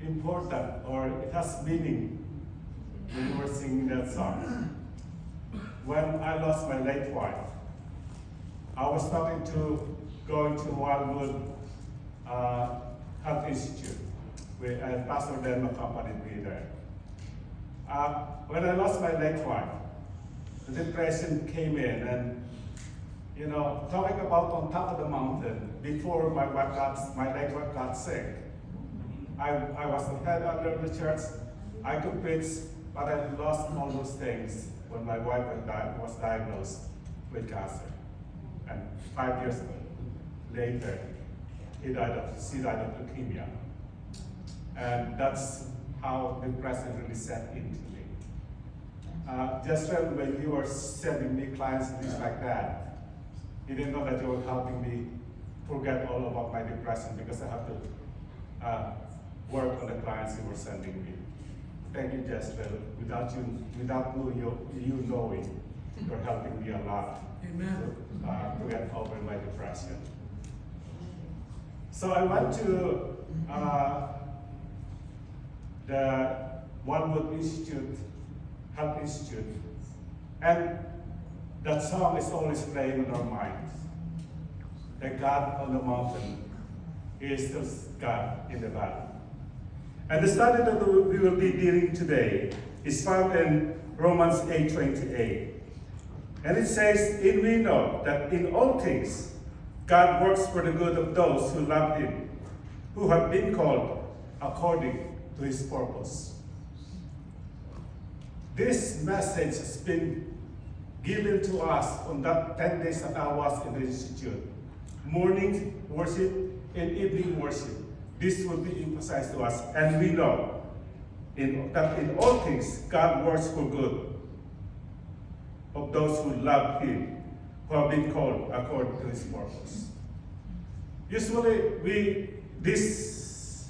important or it has meaning when you were singing that song. When I lost my late wife, I was talking to going to Wildwood Health Institute, and Pastor Dan accompanied me there. When I lost my late wife, the depression came in, and talking about on top of the mountain, before my late wife got sick, I was the head elder of the church. I could preach, but I lost all those things when my wife was diagnosed with cancer. And 5 years later, she died of leukemia. And that's how depression really set into me. Just when you were sending me clients and things like that, you didn't know that you were helping me forget all about my depression because I have to work on the clients you were sending me. Thank you, Jezreel. Without you knowing, you're helping me a lot. Amen. To get over my depression. So I went to the Wildwood Institute, Health Institute, and that song is always playing in our minds. That God on the mountain is still God in the valley. And the study that we will be dealing today is found in Romans 8:28. And it says, "And we know that in all things God works for the good of those who love Him, who have been called according to His purpose." This message has been given to us on that 10 days that I was in the institute. Morning worship and evening worship. This will be emphasized to us. And we know that in all things God works for good of those who love Him, who have been called according to His purpose. Usually, this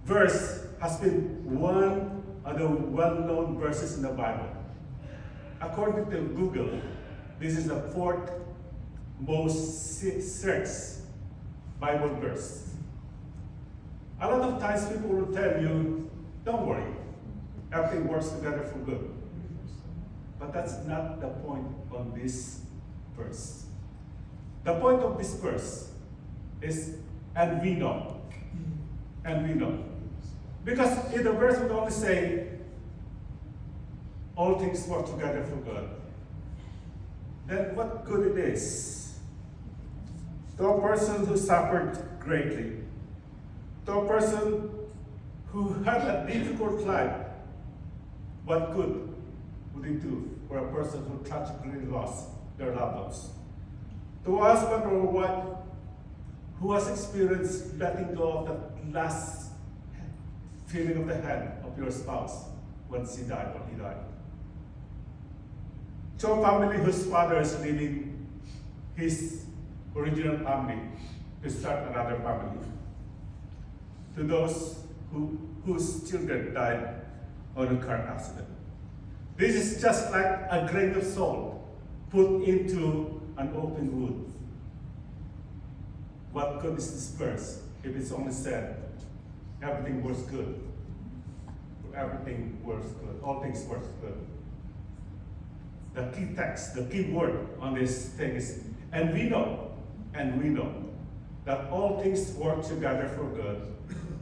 verse has been one of the well-known verses in the Bible. According to Google, this is the 4th most searched Bible verse. A lot of times people will tell you, don't worry, everything works together for good. But that's not the point on this verse. The point of this verse is, and we know. And we know. Because if the verse would only say, all things work together for good, then what good it is to a person who suffered greatly, to a person who had a difficult life, what good would it do for a person who tragically lost their loved ones? To a husband or wife who has experienced letting go of that last feeling of the hand of your spouse when she died or he died. To a family whose father is leaving his original family to start another family. To those whose children died on a car accident. This is just like a grain of salt put into an open wound. What good is this verse if it's only said, everything works good? Everything works good. All things work good. The key text, the key word on this thing is, and we know that all things work together for good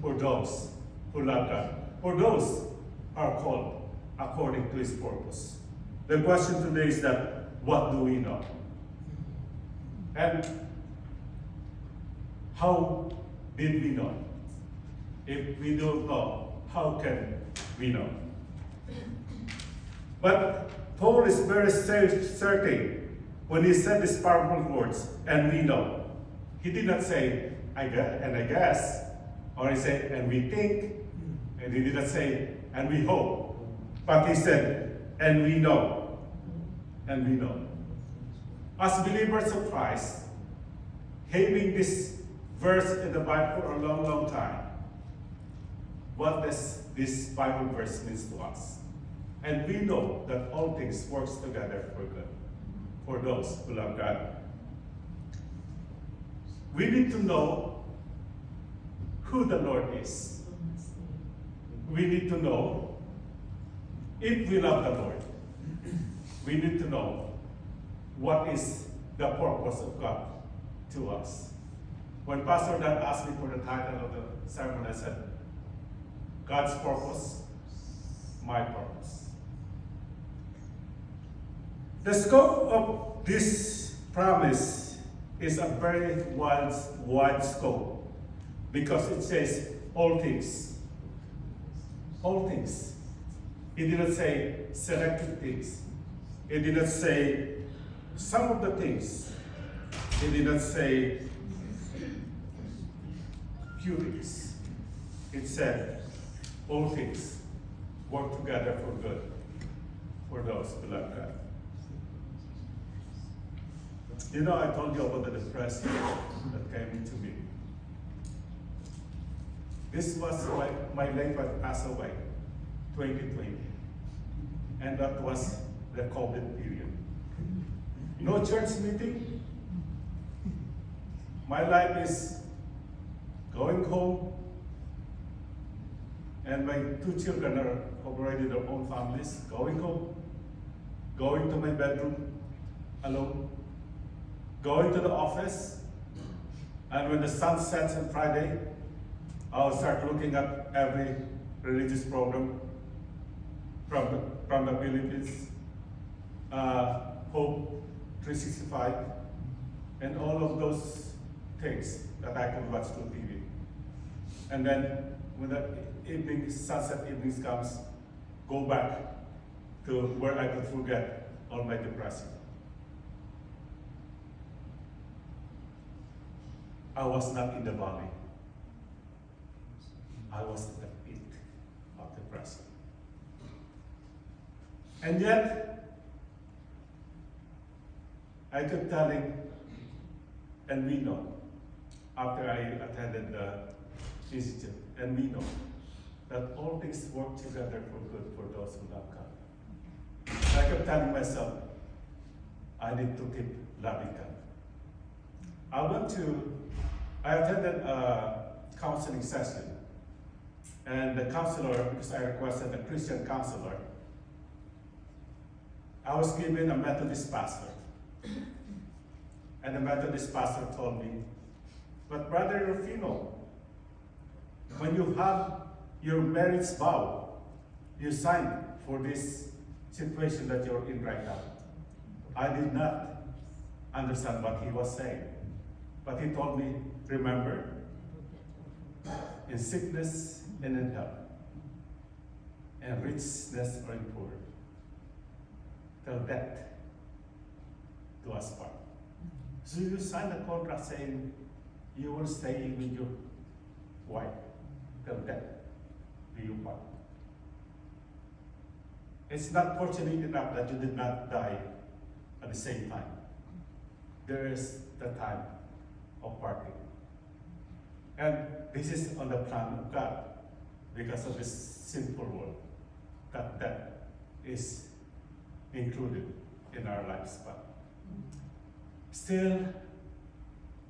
for those who love God, for those who are called according to His purpose. The question today is that, what do we know? And how did we know? If we don't know, how can we know? But Paul is very certain when he said these powerful words, and we know. He did not say, I guess, or he said, and we think, and he did not say, and we hope. But he said, and we know. And we know. As believers of Christ, having this verse in the Bible for a long, long time, what does this Bible verse mean to us? And we know that all things work together for good, for those who love God. We need to know who the Lord is. we need to know, if we love the Lord, we need to know what is the purpose of God to us. When Pastor Dan asked me for the title of the sermon, I said, God's purpose, my purpose. The scope of this promise is a very wide scope because it says all things. All things. It didn't say selected things. It didn't say some of the things. It didn't say few things. It said all things work together for good for those who love God. You know, I told you about the depression that came into me. This was my late wife passed away, 2020. And that was the COVID period. No church meeting. My life is going home, and my 2 children are already their own families. Going home, going to my bedroom alone, going to the office, and when the sun sets on Friday, I'll start looking at every religious program from the Philippines, Hope 365, and all of those things that I can watch through TV. And then when the sunset evenings comes, go back to where I could forget all my depression. I was not in the valley. I was in the pit of depression. And yet, I kept telling, and we know, after I attended the institute, and we know that all things work together for good for those who love God. I kept telling myself, I need to keep loving God. I attended a counseling session, and the counselor, because I requested a Christian counselor, I was given a Methodist pastor. And the Methodist pastor told me, but Brother Rufino, when you have your marriage vow, you signed for this situation that you're in right now. I did not understand what he was saying. But he told me, remember, in sickness and in health, and richness or in poor, till death do us part. So you sign a contract saying you will stay with your wife till death do you part. It's not fortunate enough that you did not die at the same time. There is the time of parting. And this is on the plan of God because of this sinful world, that death is included in our lives. But still,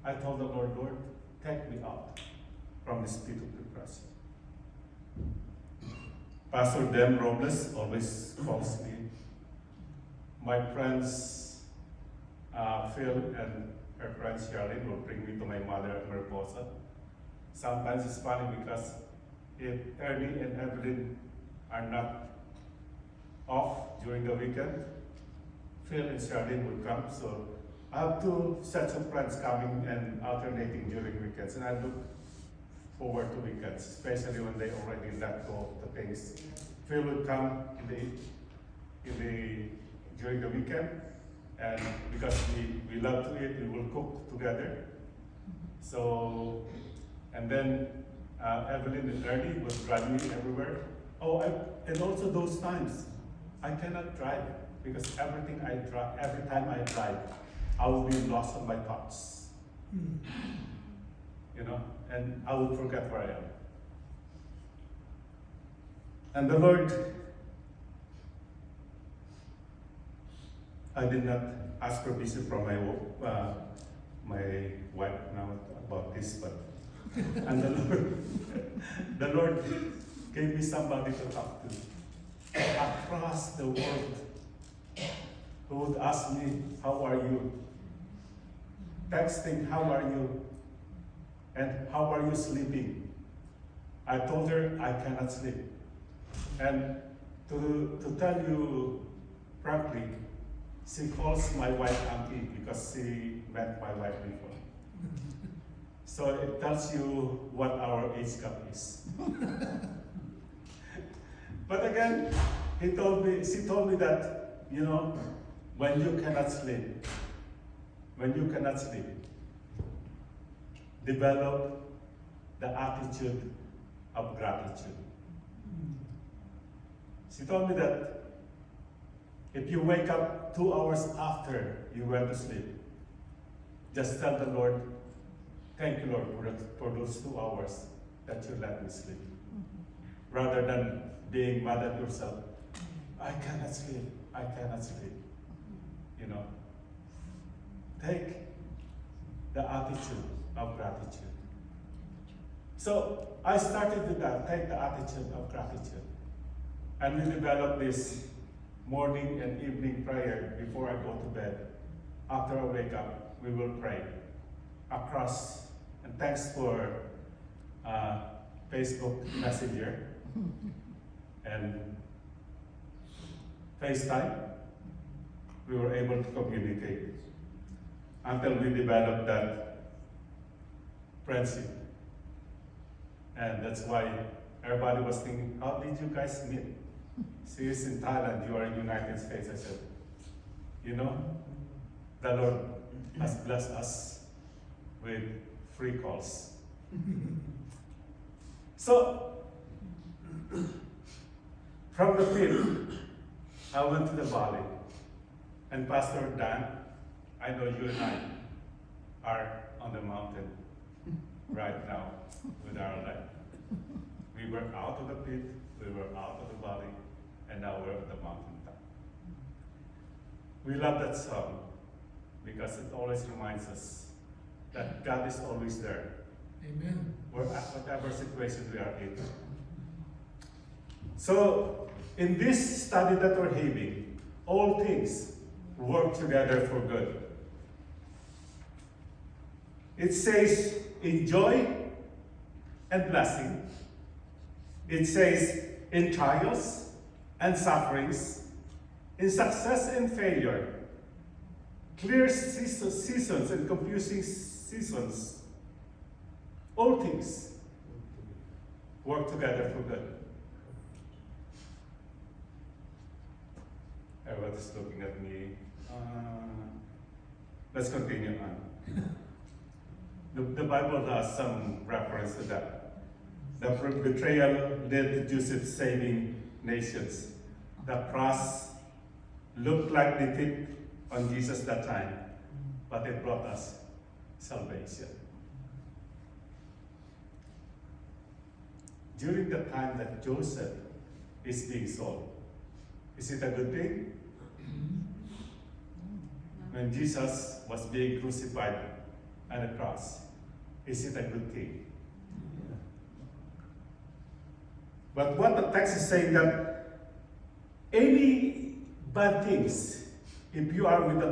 I told the Lord, Lord, take me out from this pit of depression. Pastor Dem Robles always calls me. My friends, Phil and her friend Charlene will bring me to my mother at Mariposa. Sometimes it's funny because if Ernie and Evelyn are not off during the weekend, Phil and Charlene will come. So I have 2 sets of friends coming and alternating during weekends, and I look forward to weekends, especially when they already let go of the things. Phil will come during the weekend, and because we love to eat, we will cook together. So, and then Evelyn and Ernie will drive me everywhere. And also those times, I cannot drive because every time I drive, I will be lost on my thoughts. You know, and I will forget where I am. And the Lord, I did not ask permission from my wife now about this, but and the Lord gave me somebody to talk to across the world who would ask me, how are you? Texting, how are you? And how are you sleeping? I told her I cannot sleep. And to tell you frankly, she calls my wife auntie because she met my wife before. So it tells you what our age gap is. But again, she told me that, when you cannot sleep, develop the attitude of gratitude. She told me that if you wake up 2 hours after you went to sleep, just tell the Lord, thank you, Lord, for those 2 hours that you let me sleep. Rather than being mad at yourself, I cannot sleep. Take the attitude of gratitude. So I started with that, take the attitude of gratitude. And we developed this morning and evening prayer before I go to bed. After I wake up, we will pray across. And thanks for Facebook Messenger and FaceTime. We were able to communicate until we developed that friendship. And that's why everybody was thinking, how did you guys meet? She is in Thailand, you are in the United States. I said, the Lord has blessed us with free calls. So, from the field, I went to the valley. And Pastor Dan, I know you and I are on the mountain right now with our life. We were out of the pit, we were out of the valley, and now we're at the mountaintop. We love that song because it always reminds us that God is always there. Amen. Whatever situation we are in. So, in this study that we're having, all things work together for good. It says in joy and blessing. It says in trials and sufferings, in success and failure, clear seasons and confusing seasons. All things work together for good. Everyone's looking at me. Let's continue on. The Bible has some reference to that. The betrayal led to Joseph saving nations. The cross looked like defeat on Jesus that time, but it brought us salvation. During the time that Joseph is being sold, is it a good thing? When Jesus was being crucified on the cross, is it a good thing? But what the text is saying that any bad things, if you are with the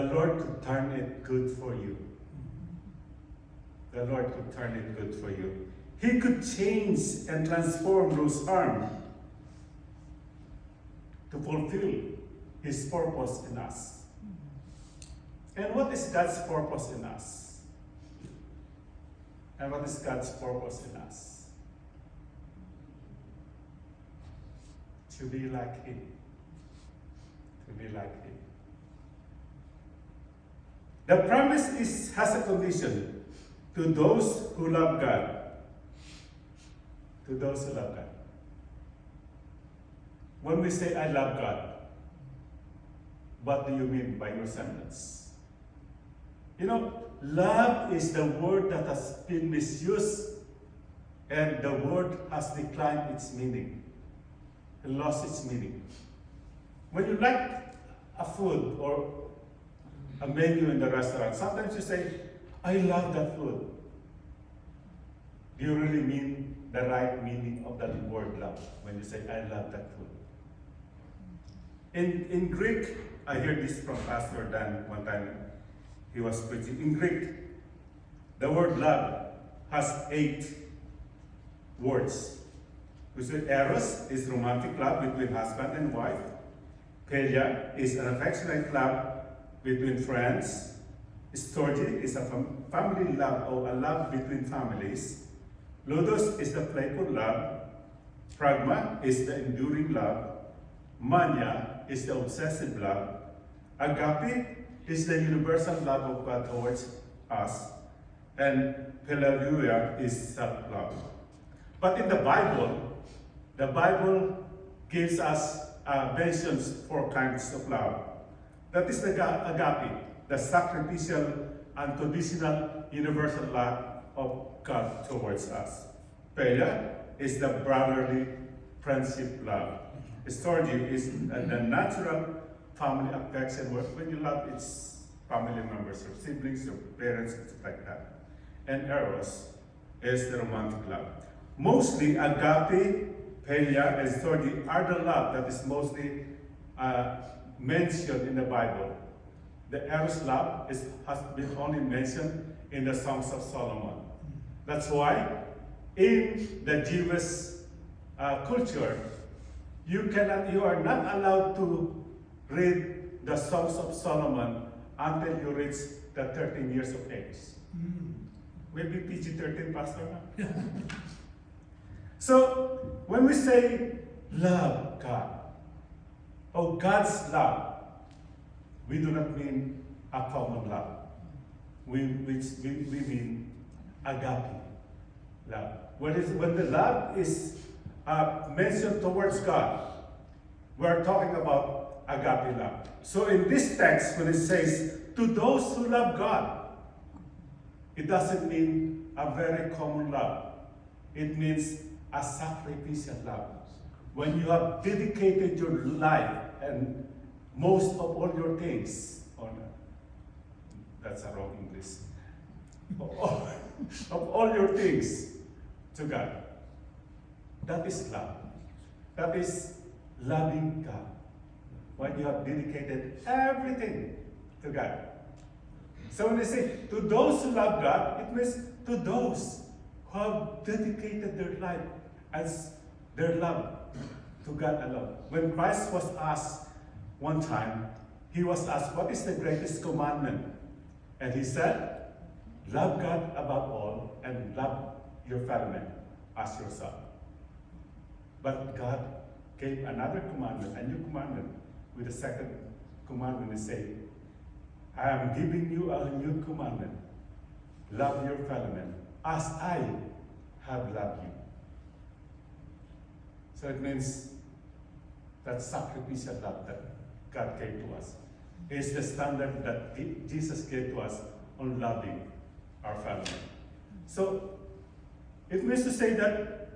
Lord could turn it good for you. The Lord could turn it good for you. He could change and transform those harm to fulfill His purpose in us. And what is God's purpose in us? And what is God's purpose in us? To be like Him. To be like Him. The promise has a condition to those who love God. To those who love God. When we say, I love God, what do you mean by your sentence? Love is the word that has been misused, and the word has declined its meaning. It lost its meaning. When you like a food or a menu in the restaurant, sometimes you say, I love that food. Do you really mean the right meaning of that word love when you say, I love that food. In Greek, I heard this from Pastor Dan one time he was preaching. In Greek, the word love has 8 words. We say eros is romantic love between husband and wife. Philia is an affectionate love between friends. Storge is a family love or a love between families. Ludus is the playful love. Pragma is the enduring love. Mania is the obsessive love. Agape is the universal love of God towards us. And Philadelphia is self-love. But in the Bible gives us mentions 4 kinds of love. That is the agape, the sacrificial, unconditional, universal love of God towards us. Philia is the brotherly friendship love. Storge is the natural family affection. When you love its family members, your siblings, your parents, stuff like that. And eros is the romantic love. Mostly agape, philia, and storge are the love that is mostly mentioned in the Bible. The eros love has been only mentioned in the Songs of Solomon. That's why in the Jewish culture, you are not allowed to read the Songs of Solomon until you reach the 13 years of age. Maybe PG-13, Pastor? So, when we say love God, or God's love, we do not mean a common love. We mean agape love. When the love is mentioned towards God, we're talking about agape love. So in this text, when it says, to those who love God, it doesn't mean a very common love. It means a sacrificial love. When you have dedicated your life and most of all your things, that's a wrong English, of all your things to God. That is love. That is loving God. When you have dedicated everything to God. So when they say, to those who love God, it means to those who have dedicated their life as their love to God alone. When Christ was asked one time, he was asked, what is the greatest commandment? And he said, love God above all and love your fellow man as yourself. But God gave another commandment, a new commandment, with the second commandment he said, I am giving you a new commandment. Love your fellow man as I have loved you. So it means that sacrificial love that God gave to us is the standard that Jesus gave to us on loving our family. So it means to say that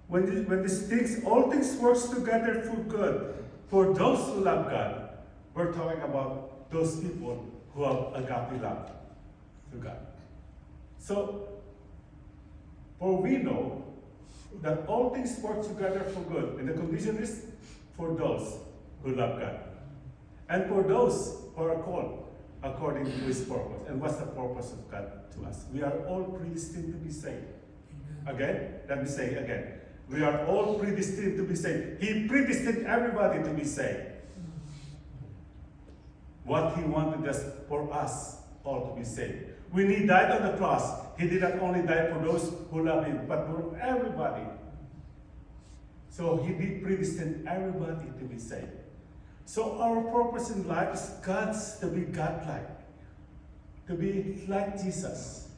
when these things, all things works together for good for those who love God, we're talking about those people who have agape love to God. So, for we know that all things work together for good, and the condition is for those who love God, and for those who are called according to His purpose. And what's the purpose of God to us? We are all predestined to be saved. Again, let me say again. We are all predestined to be saved. He predestined everybody to be saved. What He wanted us for us all to be saved. When He died on the cross, He did not only die for those who love Him, but for everybody. So He did predestine everybody to be saved. So our purpose in life is to be God-like, to be like Jesus,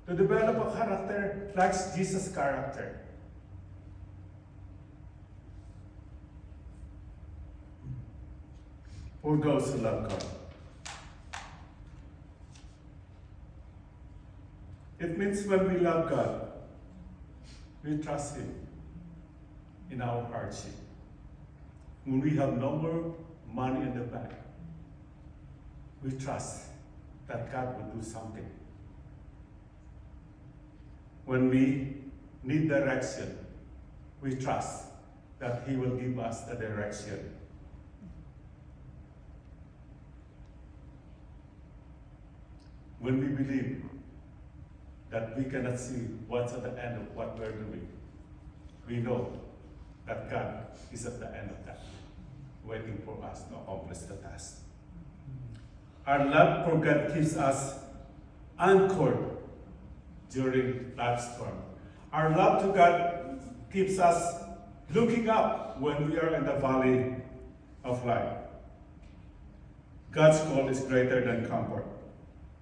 to develop a character like Jesus' character. For those who love God. It means when we love God, we trust Him in our hardship. When we have no more money in the bank, we trust that God will do something. when we need direction, we trust that He will give us the direction. When we believe that we cannot see what's at the end of what we're doing, we know that God is at the end of that, waiting for us to accomplish the task. Our love for God keeps us anchored during life's storm. Our love to God keeps us looking up when we are in the valley of life. God's call is greater than comfort.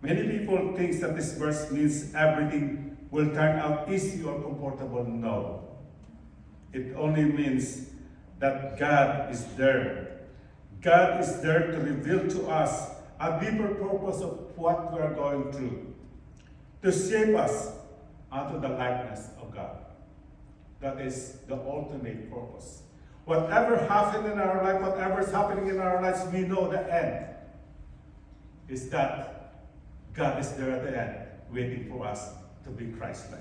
Many people think that this verse means everything will turn out easy or comfortable. No. It only means that God is there. God is there to reveal to us a deeper purpose of what we are going through, to shape us unto the likeness of God. That is the ultimate purpose. Whatever happened in our life, whatever is happening in our lives, we know the end is that God is there at the end, waiting for us to be Christ-like.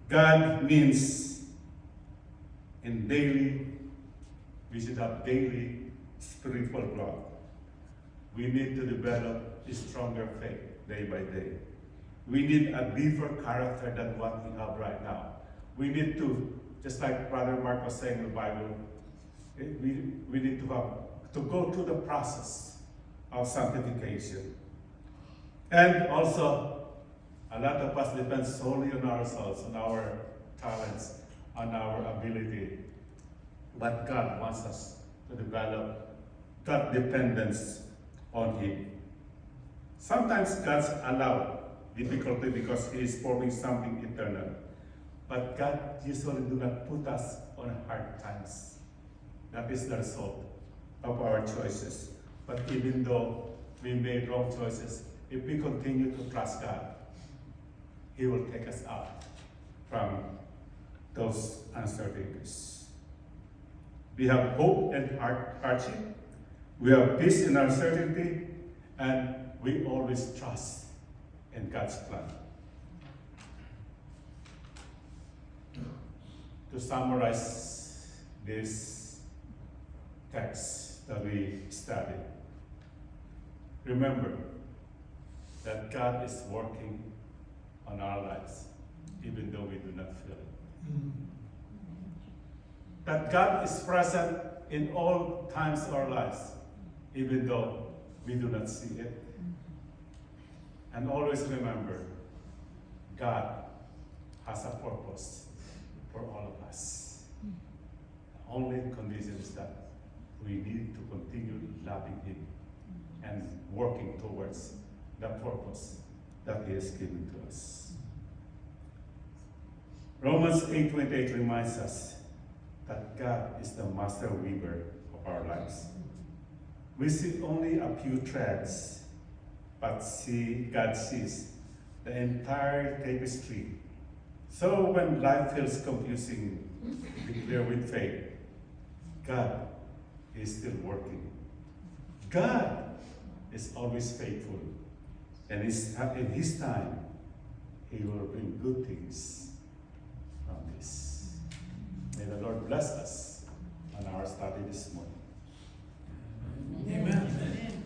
God means in daily, we should have daily spiritual growth. We need to develop a stronger faith day by day. We need a deeper character than what we have right now. We need to, just like Brother Mark was saying in the Bible, we need to go through the process of sanctification. And also, a lot of us depend solely on ourselves, on our talents, on our ability. But God wants us to develop that dependence on Him. Sometimes God's allowed difficulty because He is forming something eternal. But God usually do not put us on hard times. That is the result of our choices. But even though we made wrong choices, if we continue to trust God, He will take us out from those uncertainties. We have hope in hardship, we have peace in uncertainty, and we always trust in God's plan. To summarize this text that we studied, remember that God is working on our lives, even though we do not feel it. That God is present in all times of our lives, even though we do not see it. And always remember, God has a purpose for all of us. The only condition is that we need to continue loving Him and working towards the purpose that He has given to us. Romans 8:28 reminds us that God is the master weaver of our lives. We see only a few threads, but God sees the entire tapestry. So when life feels confusing, declare with faith, God is still working. God is always faithful. And in His time, He will bring good things from this. May the Lord bless us on our study this morning. Amen.